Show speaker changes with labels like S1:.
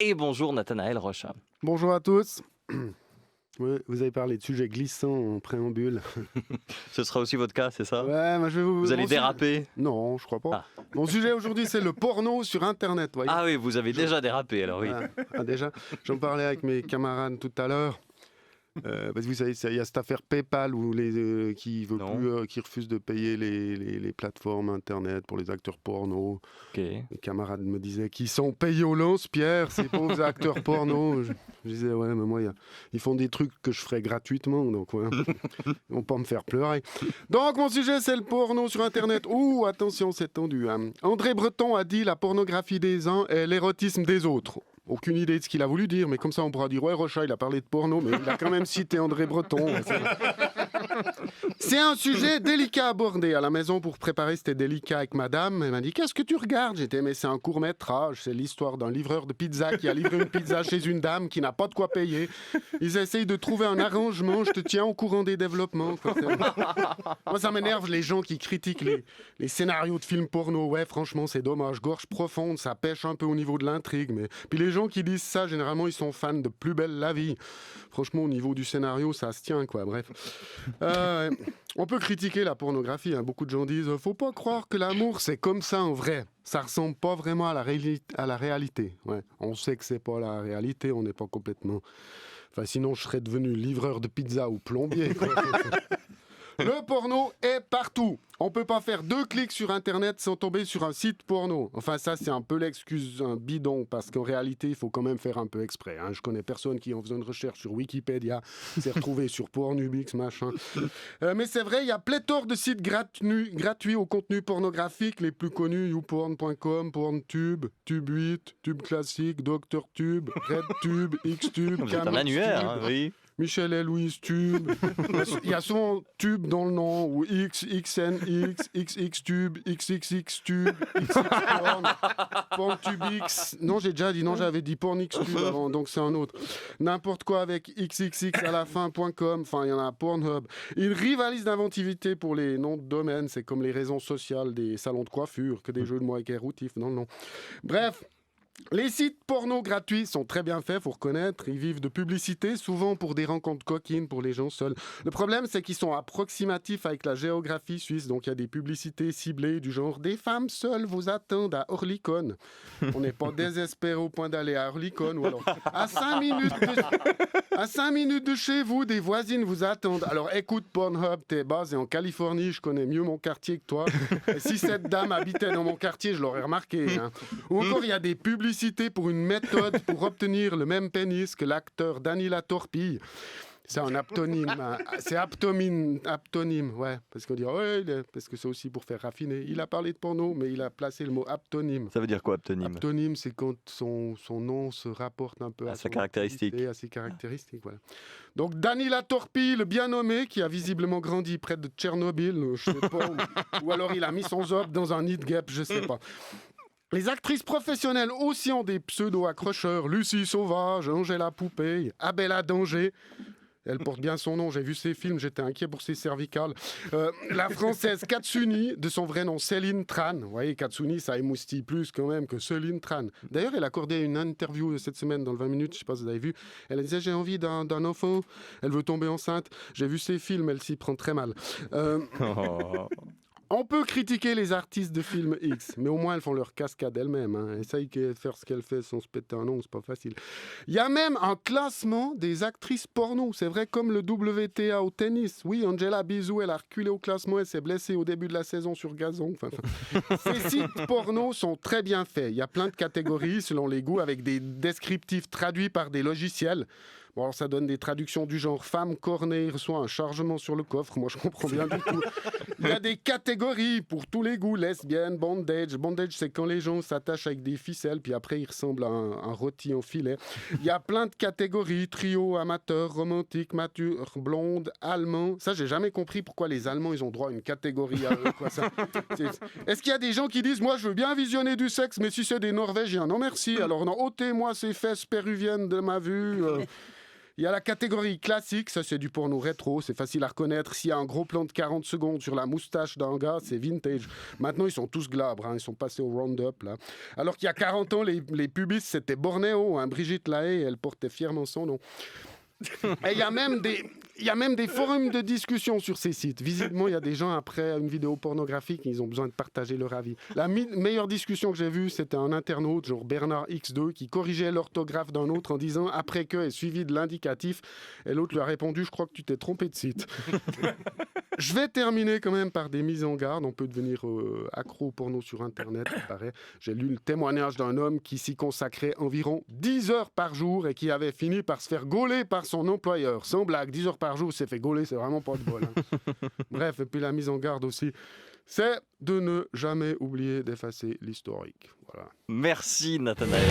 S1: Et bonjour Nathanaël Rocha.
S2: Bonjour à tous. Ouais, vous avez parlé de sujets glissants en préambule.
S1: Ce sera aussi votre cas, c'est ça?
S2: Ouais, moi je vais
S1: Vous allez
S2: mon
S1: déraper?
S2: Non, je crois pas.
S1: Ah.
S2: Mon sujet aujourd'hui, c'est le porno sur Internet. Voyez.
S1: Ah oui, vous avez déjà dérapé alors oui.
S2: Déjà, j'en parlais avec mes camarades tout à l'heure. Parce que vous savez, il y a cette affaire PayPal où qui veut
S1: Non.
S2: plus, qui refuse de payer les plateformes Internet pour les acteurs porno.
S1: Ok.
S2: Mes camarades me disaient qu'ils sont payés au lance-pierre, ces pauvres acteurs porno. Je disais, ouais, mais moi, ils font des trucs que je ferais gratuitement, donc ouais. Ils vont pas me faire pleurer. Donc, mon sujet, c'est le porno sur Internet. Ouh, attention, c'est tendu. Hein. André Breton a dit la pornographie des uns et l'érotisme des autres. Aucune idée de ce qu'il a voulu dire, mais comme ça on pourra dire ouais, Rocha il a parlé de porno, mais il a quand même cité André Breton. C'est un sujet délicat à aborder. À la maison pour préparer, c'était délicat avec madame. Elle m'a dit qu'est-ce que tu regardes? J'étais mais c'est un court-métrage, c'est l'histoire d'un livreur de pizza qui a livré une pizza chez une dame qui n'a pas de quoi payer. Ils essayent de trouver un arrangement, je te tiens au courant des développements. Quoi. Moi ça m'énerve les gens qui critiquent les scénarios de films porno. Ouais, franchement c'est dommage, gorge profonde, ça pêche un peu au niveau de l'intrigue, mais puis les gens qui disent ça, généralement, ils sont fans de Plus belle la vie. Franchement, au niveau du scénario, ça se tient, quoi. Bref. On peut critiquer la pornographie. Hein. Beaucoup de gens disent faut pas croire que l'amour, c'est comme ça en vrai. Ça ressemble pas vraiment à la réalité. Ouais. On sait que c'est pas la réalité. On n'est pas complètement... Enfin, sinon, je serais devenu livreur de pizza ou plombier. Quoi. Le porno est partout. On peut pas faire 2 clics sur Internet sans tomber sur un site porno. Enfin, ça, c'est un peu l'excuse un bidon, parce qu'en réalité, il faut quand même faire un peu exprès. Hein. Je connais personne qui, en faisant une recherche sur Wikipédia, s'est retrouvé sur Pornubix, machin. Mais c'est vrai, il y a pléthore de sites gratuits au contenu pornographique. Les plus connus, youporn.com, PornTube, Tube8, Tube Classique, DoctorTube, RedTube, Xtube,
S1: Vous êtes un annuaire, hein, oui.
S2: Michel et Louise Tube. Il y a souvent Tube dans le nom, ou X, XNX, XX Tube, XXX Tube, XX Porn, PornTubeX. Non, j'ai déjà dit, non, j'avais dit PornX Tube avant, donc c'est un autre. N'importe quoi avec XXX à la fin.com, enfin, il y en a Pornhub. Ils rivalisent d'inventivité pour les noms de domaine, c'est comme les raisons sociales des salons de coiffure, que des jeux de mots avec éroutifs dans le nom. Bref. Les sites porno gratuits sont très bien faits, faut reconnaître. Ils vivent de publicité, souvent pour des rencontres coquines pour les gens seuls. Le problème, c'est qu'ils sont approximatifs avec la géographie suisse. Donc, il y a des publicités ciblées du genre « Des femmes seules vous attendent à Orlikon ». On n'est pas désespéré au point d'aller à Orlikon. Ou alors, à 5 minutes de chez vous, des voisines vous attendent. Alors, écoute Pornhub, t'es basé en Californie, je connais mieux mon quartier que toi. Et si cette dame habitait dans mon quartier, je l'aurais remarqué. Hein. Ou encore, il y a des publicités pour une méthode pour obtenir le même pénis que l'acteur Danny La Torpille. C'est un aptonyme. Hein. C'est aptonyme, ouais. Parce qu'on dit, ouais, parce que c'est aussi pour faire raffiner. Il a parlé de porno, mais il a placé le mot aptonyme.
S1: Ça veut dire quoi, aptonyme?
S2: Aptonyme, c'est quand son nom se rapporte un peu à
S1: sa caractéristique.
S2: À ses caractéristiques, voilà. Donc, Danny La Torpille, le bien nommé, qui a visiblement grandi près de Tchernobyl, je sais pas, ou alors il a mis son zob dans un nid de guêpe, je sais pas. Les actrices professionnelles aussi ont des pseudo-accrocheurs. Lucie Sauvage, Angela Poupée, Abella Danger. Elle porte bien son nom, j'ai vu ses films, j'étais inquiet pour ses cervicales. La française Katsuni, de son vrai nom Céline Tran. Vous voyez, Katsuni, ça émoustille plus quand même que Céline Tran. D'ailleurs, elle a accordé une interview cette semaine dans le 20 minutes, je ne sais pas si vous avez vu. Elle disait, j'ai envie d'un enfant, elle veut tomber enceinte. J'ai vu ses films, elle s'y prend très mal. On peut critiquer les artistes de films X, mais au moins elles font leur cascade elles-mêmes. Hein. Essaye de faire ce qu'elle fait sans se péter un nom, c'est pas facile. Il y a même un classement des actrices porno. C'est vrai, comme le WTA au tennis. Oui, Angela Bizou, elle a reculé au classement, elle s'est blessée au début de la saison sur gazon. Ces sites porno sont très bien faits. Il y a plein de catégories selon les goûts, avec des descriptifs traduits par des logiciels. Bon, alors ça donne des traductions du genre femme cornée reçoit un chargement sur le coffre. Moi, je comprends bien du tout. Il y a des catégories pour tous les goûts. Lesbienne, bondage. Bondage, c'est quand les gens s'attachent avec des ficelles, puis après, ils ressemblent à un rôti en filet. Il y a plein de catégories. Trio, amateur, romantique, mature, blonde, allemand. Ça, j'ai jamais compris pourquoi les Allemands, ils ont droit à une catégorie à eux, quoi, ça. Est-ce qu'il y a des gens qui disent, moi, je veux bien visionner du sexe, mais si c'est des Norvégiens, non merci. Alors, non, ôtez-moi ces fesses péruviennes de ma vue. Il y a la catégorie classique, ça c'est du porno rétro, c'est facile à reconnaître. S'il y a un gros plan de 40 secondes sur la moustache d'un gars, c'est vintage. Maintenant, ils sont tous glabres, hein, ils sont passés au round-up. Là. Alors qu'il y a 40 ans, les pubis, c'était Bornéo, hein, Brigitte Lahaye, elle portait fièrement son nom. Et il y a même des forums de discussion sur ces sites. Visiblement, il y a des gens, après une vidéo pornographique, ils ont besoin de partager leur avis. La meilleure discussion que j'ai vue, c'était un internaute, genre Bernard X2, qui corrigeait l'orthographe d'un autre en disant « après que » est suivi de l'indicatif. Et l'autre lui a répondu « je crois que tu t'es trompé de site ». Je vais terminer quand même par des mises en garde. On peut devenir accro au porno sur Internet, il paraît. J'ai lu le témoignage d'un homme qui s'y consacrait environ 10 heures par jour et qui avait fini par se faire gauler par son employeur. Sans blague, 10 heures par jour, s'est fait gauler, c'est vraiment pas de bol. Hein. Bref, et puis la mise en garde aussi, c'est de ne jamais oublier d'effacer l'historique. Voilà.
S1: Merci Nathanaël.